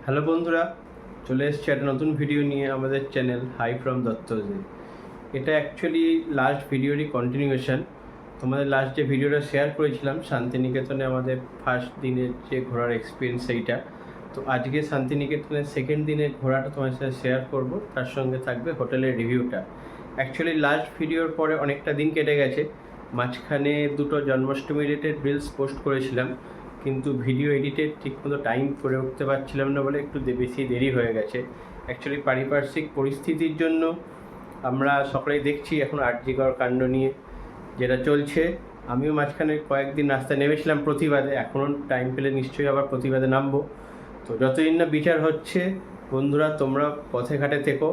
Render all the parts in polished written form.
Hello বন্ধুরা, চলে এসেছি একটা নতুন ভিডিও নিয়ে আমাদের চ্যানেল হাই ফ্রম দত্তজি। এটা অ্যাকচুয়ালি লাস্ট ভিডিওরই কন্টিনিউয়েশন। তোমাদের লাস্ট যে ভিডিওটা শেয়ার করেছিলাম শান্তিনিকেতনে আমাদের ফার্স্ট দিনের যে ঘোরার এক্সপিরিয়েন্স সেইটা, তো আজকে শান্তিনিকেতনের সেকেন্ড দিনের ঘোরাটা তোমার সাথে শেয়ার করব, তার সঙ্গে থাকবে হোটেলের রিভিউটা। অ্যাকচুয়ালি লাস্ট ভিডিওর পরে অনেকটা দিন কেটে গেছে, মাঝখানে দুটো জন্মাষ্টমী রিলেটেড রিলস পোস্ট করেছিলাম, কিন্তু ভিডিও এডিটের ঠিকমতো টাইম করে উঠতে পারছিলাম না বলে একটু বেশি দেরি হয়ে গেছে। অ্যাকচুয়ালি পারিপার্শ্বিক পরিস্থিতির জন্য আমরা সকলেই দেখছি এখন আরজিকর কাণ্ড নিয়ে যেটা চলছে। আমিও মাঝখানে কয়েকদিন রাস্তায় নেমেছিলাম প্রতিবাদে, এখনও টাইম পেলে নিশ্চয়ই আবার প্রতিবাদে নামবো। তো যতদিন না বিচার হচ্ছে বন্ধুরা, তোমরা পথে ঘাটে থেকো,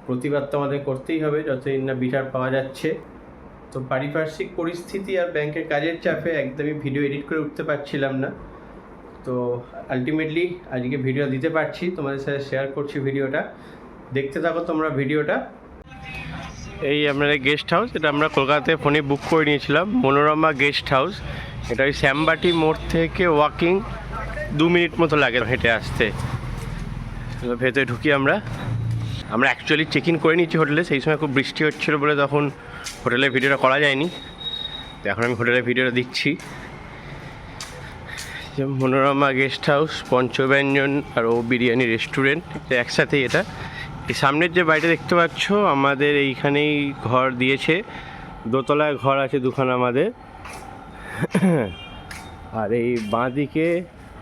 প্রতিবাদ তো আমাদের করতেই হবে যতদিন না বিচার পাওয়া যাচ্ছে। তো পারিপার্শ্বিক পরিস্থিতি আর ব্যাংকের কাজের চাপে একদমই ভিডিও এডিট করে উঠতে পারছিলাম না। তো আলটিমেটলি আজকে ভিডিও দিতে পারছি, তোমাদের সাথে শেয়ার করছি ভিডিওটা, দেখতে থাকো তোমরা ভিডিওটা। এই আপনাদের গেস্ট হাউস, এটা আমরা কলকাতায় ফোনে বুক করে নিয়েছিলাম, মনোরমা গেস্ট হাউস। এটা ওই শ্যামবাটি মোড় থেকে ওয়াকিং 2 মিনিট মতো লাগে হেঁটে আসতে। ভেতরে ঢুকি আমরা অ্যাকচুয়ালি চেক ইন করে নিচ্ছি হোটেলে। সেই সময় খুব বৃষ্টি হচ্ছিলো বলে তখন হোটেলের ভিডিওটা করা যায়নি, তো এখন আমি হোটেলের ভিডিওটা দিচ্ছি। মনোরমা গেস্ট হাউস, পঞ্চব্যঞ্জন আর ও বিরিয়ানি রেস্টুরেন্ট একসাথেই। এটা এই সামনের যে বাড়িটা দেখতে পাচ্ছ আমাদের এইখানেই ঘর দিয়েছে, দোতলায় ঘর আছে দুখানা আমাদের। আর এই বাঁ দিকে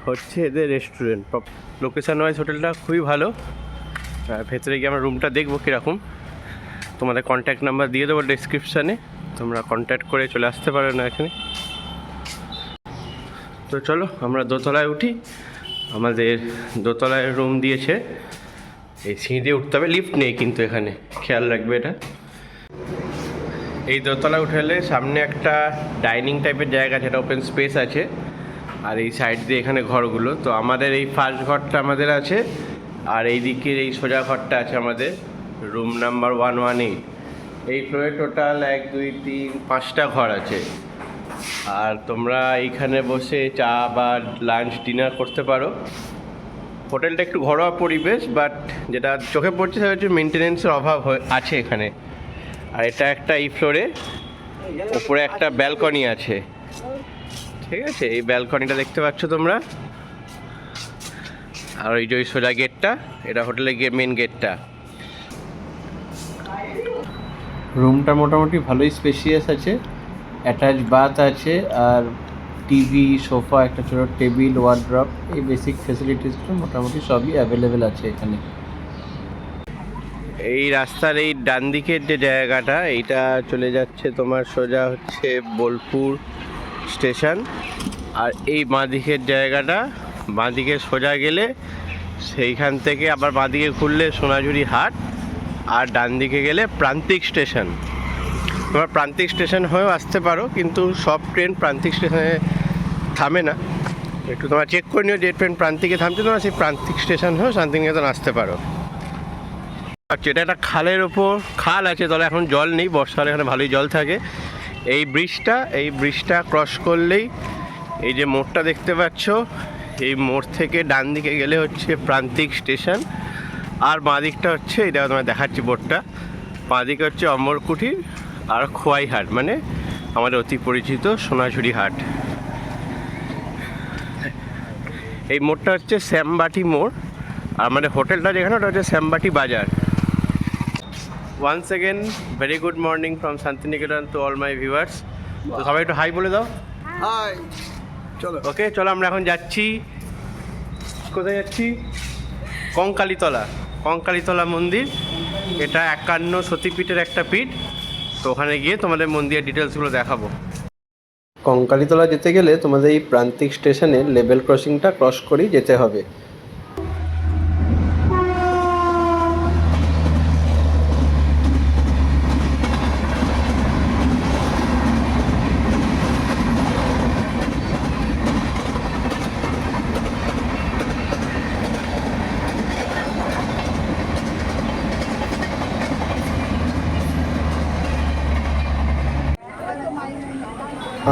হচ্ছে এদের রেস্টুরেন্ট। লোকেশান ওয়াইজ হোটেলটা খুবই ভালো। ভেতরে গিয়ে আমরা রুমটা দেখবো কীরকম, তোমাদের কন্ট্যাক্ট নাম্বার দিয়ে দেবো ডেসক্রিপশানে, তোমরা কন্ট্যাক্ট করে চলে আসতে পারো না এখানে। তো চলো আমরা দোতলায় উঠি। আমাদের দোতলায় রুম দিয়েছে, এই সিঁড়ি দিয়ে উঠতে হবে, লিফট নেই কিন্তু এখানে, খেয়াল রাখবে এটা। এই দোতলায় উঠলে সামনে একটা ডাইনিং টাইপের জায়গা আছে, এটা ওপেন স্পেস আছে, আর এই সাইড দিয়ে এখানে ঘরগুলো। তো আমাদের এই ফার্স্ট ঘরটা আমাদের আছে, আর এই দিকের এই সোজা ঘরটা আছে আমাদের, রুম নাম্বার 118। এই ফ্লোরে টোটাল 1 2 3 5টা ঘর আছে। আর তোমরা এইখানে বসে চা বা লাঞ্চ ডিনার করতে পারো। হোটেলটা একটু ঘরোয়া পরিবেশ, বাট যেটা চোখে পড়ছে সেটা হচ্ছে মেনটেনেন্সের অভাব আছে এখানে। আর এটা একটা এই ফ্লোরে ওপরে একটা ব্যালকনি আছে, ঠিক আছে, এই ব্যালকনিটা দেখতে পাচ্ছ তোমরা। আর ওই যে ওই সোজা গেটটা, এটা হোটেলের মেন গেটটা। রুমটা মোটামুটি ভালোই স্পেশিয়াস আছে, অ্যাটাচ বাথ আছে, আর টিভি, সোফা, একটা ছোটো টেবিল, ওয়ার্ড্রপ, এই বেসিক ফেসিলিটিসগুলো মোটামুটি সবই অ্যাভেলেবেল আছে এখানে। এই রাস্তার এই ডান দিকের যে জায়গাটা, এইটা চলে যাচ্ছে তোমার সোজা হচ্ছে বোলপুর স্টেশন। আর এই বাঁ দিকের জায়গাটা, বাঁ দিকে সোজা গেলে সেইখান থেকে আবার বাঁ দিকে ঘুরলে সোনাঝুরি হাট, আর ডান দিকে গেলে প্রান্তিক স্টেশন। তোমার প্রান্তিক স্টেশন হয়েও আসতে পারো, কিন্তু সব ট্রেন প্রান্তিক স্টেশনে থামে না, একটু তোমার চেক করে নিও যে ট্রেন প্রান্তিকে থামছে, তোমার সেই প্রান্তিক স্টেশন হয়েও শান্তিনিকেতন আসতে পারো। আচ্ছা, এটা একটা খালের ওপর, খাল আছে, তবে এখন জল নেই, বর্ষাকালে এখানে ভালোই জল থাকে। এই ব্রিজটা ক্রস করলেই এই যে মোড়টা দেখতে পাচ্ছ, এই মোড় থেকে ডান দিকে গেলে হচ্ছে প্রান্তিক স্টেশন, আর বাঁ দিকটা হচ্ছে, এটা তোমায় দেখাচ্ছি বোর্ডটা, বাঁ দিকে হচ্ছে অমরকুঠির আর খোয়াই হাট, মানে আমাদের অতি পরিচিত সোনাঝুরি হাট। এই মোড়টা হচ্ছে শ্যামবাটি মোড়, আর আমাদের হোটেলটা যেখানে ওটা হচ্ছে শ্যামবাটি বাজার। Once again very good morning from Santiniketan to all my viewers. তো সবাই একটু হাই বলে দাও। হাই। চলো ওকে, চলো আমরা এখন যাচ্ছি, কোথায় যাচ্ছি? কঙ্কালীতলা মন্দির। এটা 51 সতীপীঠের একটা পীঠ, তো ওখানে গিয়ে তোমাদের মন্দিরের ডিটেলসগুলো দেখাবো। কঙ্কালীতলা যেতে গেলে তোমাদের এই প্রান্তিক স্টেশনে লেভেল ক্রসিংটা ক্রস করেই যেতে হবে।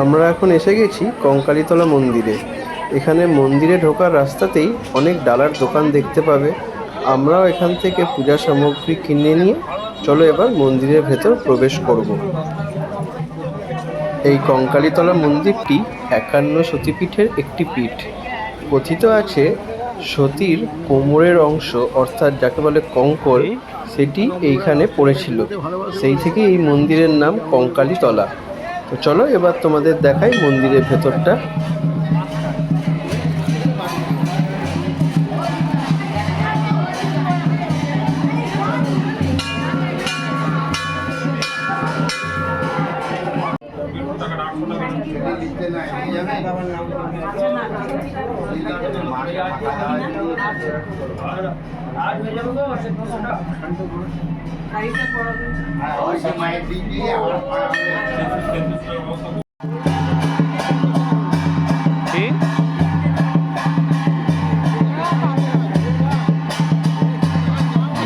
আমরা এখন এসে গেছি কঙ্কালীতলা মন্দিরে। এখানে মন্দিরে ঢোকার রাস্তাতেই অনেক ডালার দোকান দেখতে পাবে। আমরাও এখান থেকে পূজা সামগ্রী কিনে নিয়ে চলো এবার মন্দিরের ভেতর প্রবেশ করব। এই কঙ্কালীতলা মন্দিরটি 51 সতীপীঠের একটি পীঠ। কথিত আছে সতীর কোমরের অংশ অর্থাৎ যাকে বলে কঙ্কর, সেটি এইখানে পড়েছিল। সেই থেকে এই মন্দিরের নাম কঙ্কালীতলা। তো চলো এবার তোমাদের দেখাই মন্দিরের ভেতরটা।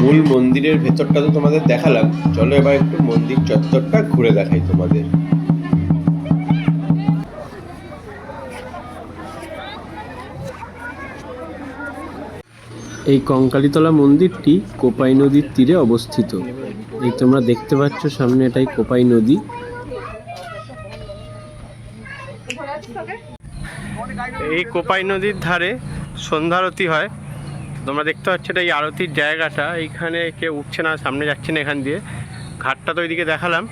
মূল মন্দিরের ভেতরটা তো তোমাদের দেখালাম, চলো এবার একটু মন্দির চত্বরটা ঘুরে দেখাই তোমাদের। এই কঙ্কালীতলা মন্দিরটি কোপাই নদীর তীরে অবস্থিত। এই তোমরা দেখতে পাচ্ছ সামনে, এটাই কোপাই নদী। এই কোপাই নদীর ধারে সন্ধ্যা আরতি হয়। তোমরা দেখতে পাচ্ছ এটা এই আরতির জায়গাটা। এইখানে কেউ উঠছে না, সামনে যাচ্ছে না এখান দিয়ে। ঘাটটা তো ওইদিকে দেখালাম।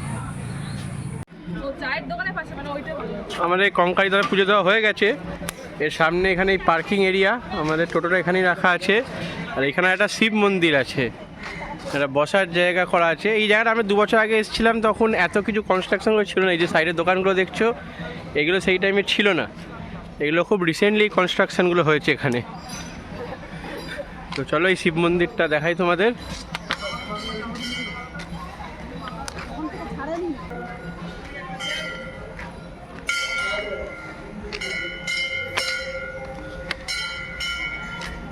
আমাদের কঙ্কালীতলা পুজো দেওয়া হয়ে গেছে। এর সামনে এখানে এই পার্কিং এরিয়া, আমাদের টোটোটা এখানেই রাখা আছে। আর এখানে একটা শিব মন্দির আছে, একটা বসার জায়গা করা আছে। এই জায়গাটা আমি 2 বছর আগে এসেছিলাম, তখন এত কিছু কনস্ট্রাকশনগুলো ছিল না। এই যে সাইডের দোকানগুলো দেখছো, এগুলো সেই টাইমে ছিল না। এগুলো খুব রিসেন্টলি কনস্ট্রাকশনগুলো হয়েছে এখানে। তো চলো এই শিব মন্দিরটা দেখাই তোমাদের।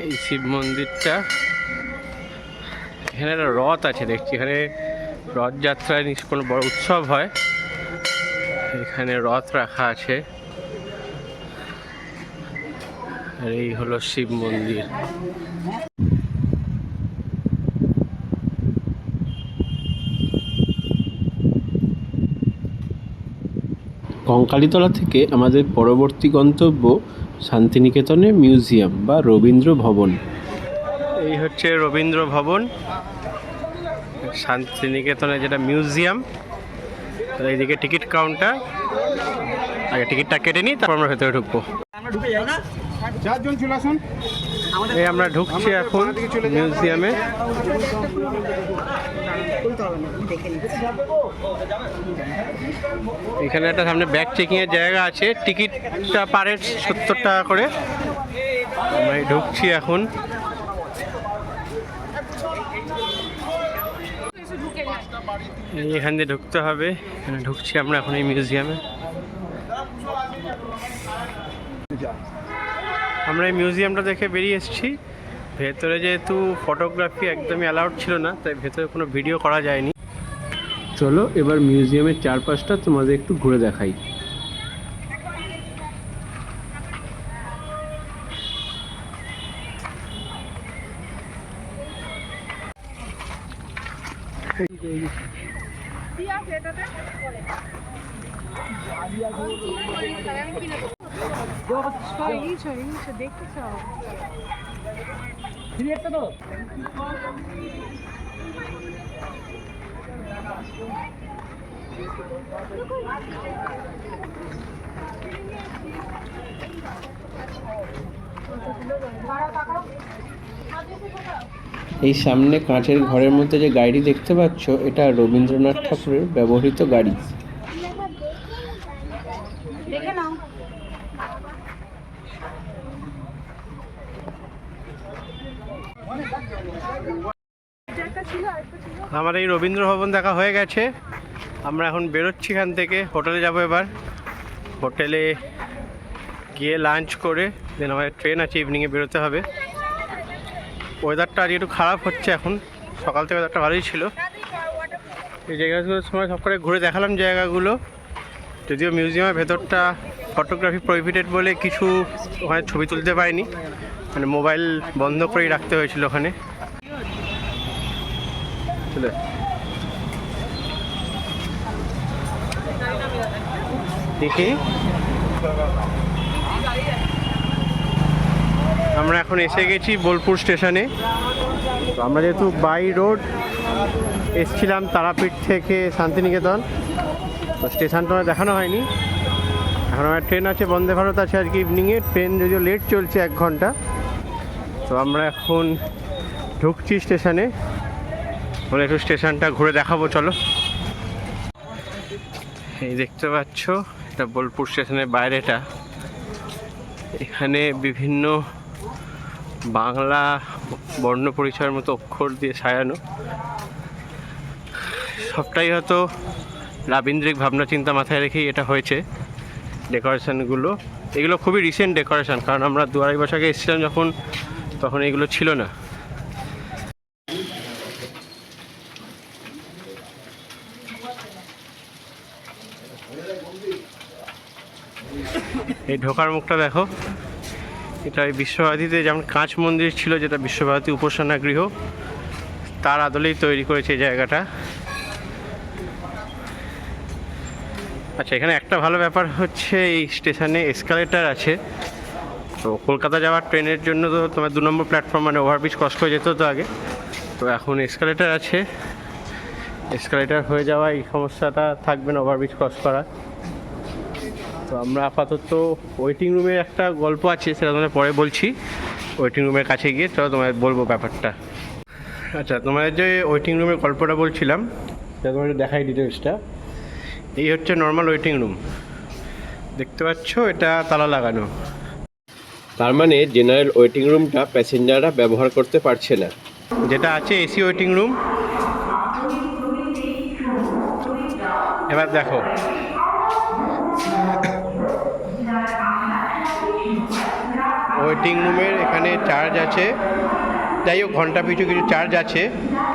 এই শিব মন্দিরটা, এখানে একটা রথ আছে দেখছি। এখানে রথযাত্রায় কোনো বড় উৎসব হয়, এখানে রথ রাখা আছে। আর এই হলো শিব মন্দির। কঙ্কালীতলা থেকে আমাদের পরবর্তী গন্তব্য শান্তিনিকেতনে মিউজিয়াম বা রবীন্দ্র ভবন। এই হচ্ছে রবীন্দ্র ভবন, শান্তিনিকেতনে যেটা মিউজিয়াম। এইদিকে টিকিট কাউন্টার, আগে টিকিটটা কেটে নিই, তারপর আমরা ভেতরে ঢুকবো। এই আমরা ঢুকছি এখন মিউজিয়ামে। এখানে একটা সামনে ব্যাগ চেকিং এর জায়গা আছে। টিকিটটা পারে 70 টাকা করে। আমরা ঢুকছি এখন। এখান দিয়ে ঢুকতে হবে। এখানে ঢুকছি আমরা এখন এই মিউজিয়ামে। আমরা এই মিউজিয়ামটা দেখে বেরিয়ে এসেছি। ভেতরে যেহেতু ফটোগ্রাফি একদমই অ্যালাউড ছিল না, তাই ভেতরে কোনো ভিডিও করা যায়নি। চলো এবার মিউজিয়ামের চারপাশটা তোমাদের একটু ঘুরে দেখাই। এই সামনে কাঁচের ঘরের মধ্যে যে গাড়ি দেখতে পাচ্ছ, এটা রবীন্দ্রনাথ ঠাকুরের ব্যবহৃত গাড়ি। আমার এই রবীন্দ্র ভবন দেখা হয়ে গেছে। আমরা এখন বেরোচ্ছি এখান থেকে, হোটেলে যাব এবার। হোটেলে গিয়ে লাঞ্চ করে দেন আমাদের ট্রেন আছে, ইভিনিংয়ে বেরোতে হবে। ওয়েদারটা আজকে একটু খারাপ হচ্ছে এখন, সকাল থেকে ওয়েদারটা ভালোই ছিল। এই জায়গাগুলোর সময় সব করে ঘুরে দেখালাম জায়গাগুলো। যদিও মিউজিয়ামের ভেতরটা ফটোগ্রাফি প্রহিবিটেড বলে কিছু ওখানে ছবি তুলতে পারিনি, মানে মোবাইল বন্ধ করেই রাখতে হয়েছিল ওখানে। চলে দেখি, আমরা এখন এসে গেছি বোলপুর স্টেশনে। তো আমরা যেহেতু বাই রোড এসছিলাম তারাপীঠ থেকে শান্তিনিকেতন, তো স্টেশনটা আমার দেখানো হয়নি। এখন আমার ট্রেন আছে, বন্দে ভারত আছে আজকে ইভিনিংয়ে, ট্রেন যদিও লেট চলছে 1 ঘন্টা। তো আমরা এখন ঢুকছি স্টেশনে, বলে একটু স্টেশনটা ঘুরে দেখাবো, চলো। এই দেখতে পাচ্ছ এটা বোলপুর স্টেশনের বাইরেটা। এখানে বিভিন্ন বাংলা বর্ণ পরিচয়ের মতো অক্ষর দিয়ে সাজানো, সবটাই হয়তো রাবীন্দ্রিক ভাবনা চিন্তা মাথায় রেখেই এটা হয়েছে। ডেকোরেশনগুলো এগুলো খুবই রিসেন্ট ডেকোরেশন, কারণ আমরা 2-2.5 বছর আগে এসেছিলাম যখন, তখন এগুলো ছিল না। এই ঢোকার মুখটা দেখো, এটা ওই বিশ্বভারতীতে যেমন কাঁচ মন্দির ছিল, যেটা বিশ্বভারতী উপাসনা গৃহ, তার আদলেই তৈরি করেছে এই জায়গাটা। আচ্ছা, এখানে একটা ভালো ব্যাপার হচ্ছে এই স্টেশনে এসকালেটার আছে। তো কলকাতা যাওয়ার ট্রেনের জন্য তো তোমার 2 নম্বর প্ল্যাটফর্ম, মানে ওভারব্রিজ ক্রস করে যেতে হতো আগে, তো এখন এসকালেটার আছে। এসকালেটার হয়ে যাওয়া এই সমস্যাটা থাকবে না, ওভারব্রিজ ক্রস করা। তো আমরা আপাতত ওয়েটিং রুমের একটা গল্প আছে, সেটা তোমাদের পরে বলছি। ওয়েটিং রুমের কাছে গিয়ে চলো তোমাদের বলবো ব্যাপারটা। আচ্ছা, তোমাদের যে ওয়েটিং রুমের গল্পটা বলছিলাম, সেটা তোমাদের দেখাই ডিটেলসটা। এই হচ্ছে নর্মাল ওয়েটিং রুম, দেখতে পাচ্ছ এটা তালা লাগানো। তার মানে জেনারেল ওয়েটিং রুমটা প্যাসেঞ্জাররা ব্যবহার করতে পারছে না। যেটা আছে এসি ওয়েটিং রুম। এবার দেখো, ওয়েটিং রুমের এখানে চার্জ আছে, যাই হোক ঘন্টা পিছু কিছু চার্জ আছে,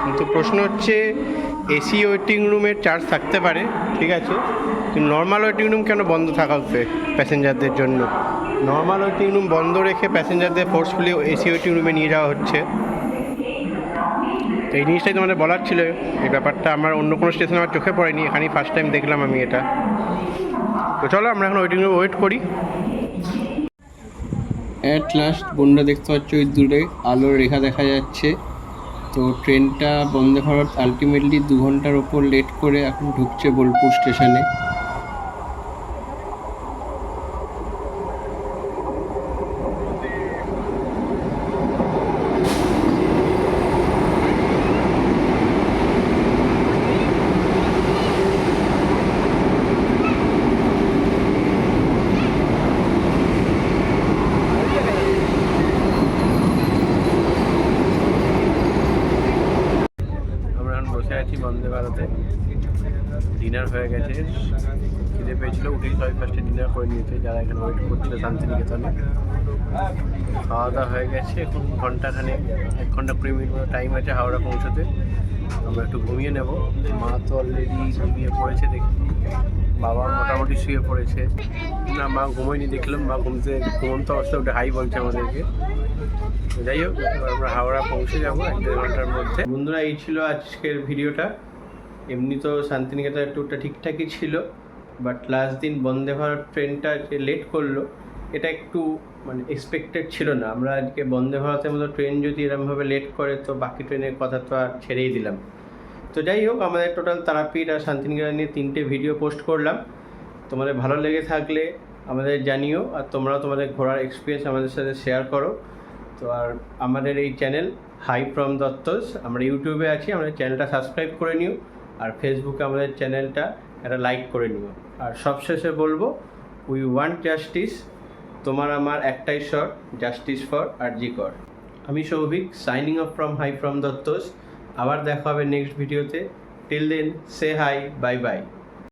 কিন্তু প্রশ্ন হচ্ছে এসি ওয়েটিং রুমের চার্জ থাকতে পারে, ঠিক আছে, কিন্তু নর্মাল ওয়েটিং রুম কেন বন্ধ থাকা হবে প্যাসেঞ্জারদের জন্য? নর্মাল ওয়েটিং রুম বন্ধ রেখে প্যাসেঞ্জারদের ফোর্সফুলি এসি ওয়েটিং রুমে নিয়ে যাওয়া হচ্ছে। তো এই জিনিসটাই তোমাদের বলার ছিল। এই ব্যাপারটা আমার অন্য কোনো স্টেশনে আমার চোখে পড়েনি, এখানেই ফার্স্ট টাইম দেখলাম আমি এটা। তো চলো আমরা এখন ওয়েটিং রুমে ওয়েট করি। অ্যাট লাস্ট বন্যা দেখতে পাচ্ছ, ওই দূরে আলোর রেখা দেখা যাচ্ছে। তো ট্রেনটা বন্দে ভারত আলটিমেটলি 2 ঘন্টার ওপর লেট করে এখন ঢুকছে বোলপুর স্টেশনে। বসে আছি বন্দে ভারতে, ডিনার হয়ে গেছে, খিদে পেয়েছিল, উঠেই সবাই ফার্স্টে ডিনার করে নিয়েছে যারা এখানে ওয়েট করছিল শান্তিনিকেতনে। খাওয়া দাওয়া হয়ে গেছে, এখন ঘন্টাখানে 1 ঘন্টা 20 মিনিট মতো টাইম আছে হাওড়া পৌঁছতে। আমরা একটু ঘুমিয়ে নেব। মা তো অলরেডি ঘুমিয়ে পড়েছে দেখি, বাবা মোটামুটি শুয়ে পড়েছে, না মা ঘুমোয়নি দেখলাম, মা ঘুমন্ত অবস্থায় উঠে হাই বলছে আমাদেরকে। যাই হোক, আমরা হাওড়া পৌঁছে যাবো 1-1.5 ঘন্টার মধ্যে। বন্ধুরা, এই ছিল আজকের ভিডিওটা। এমনি তো শান্তিনিকেতনের ট্যুরটা ঠিকঠাকই ছিল, বাট লাস্ট দিন বন্দে ভারত ট্রেনটা যে লেট করলো, এটা একটু মানে এক্সপেক্টেড ছিল না। আমরা আজকে বন্দে ভারতের মতো ট্রেন যদি এরকমভাবে লেট করে, তো বাকি ট্রেনের কথা তো আর ছেড়েই দিলাম। তো যাই হোক, আমাদের টোটাল তারাপীঠ আর শান্তিনিকেতন নিয়ে 3টে ভিডিও পোস্ট করলাম। তোমাদের ভালো লেগে থাকলে আমাদের জানিও, আর তোমরাও তোমাদের ঘোরার এক্সপিরিয়েন্স আমাদের সাথে শেয়ার করো। তো আর আমাদের এই চ্যানেল হাই ফ্রম দত্তজ, আমরা ইউটিউবে আছি, আমাদের চ্যানেলটা সাবস্ক্রাইব করে নিও, আর ফেসবুকে আমাদের চ্যানেলটা একটা লাইক করে নিও। আর সবশেষে বলবো, উই ওয়ান্ট জাস্টিস, তোমার আমার একটাই short, justice for RG Kar. আমি Souvik, signing off from hi from Duttaji. আবার দেখা হবে নেক্সট ভিডিওতে। Till then, say hi, bye by.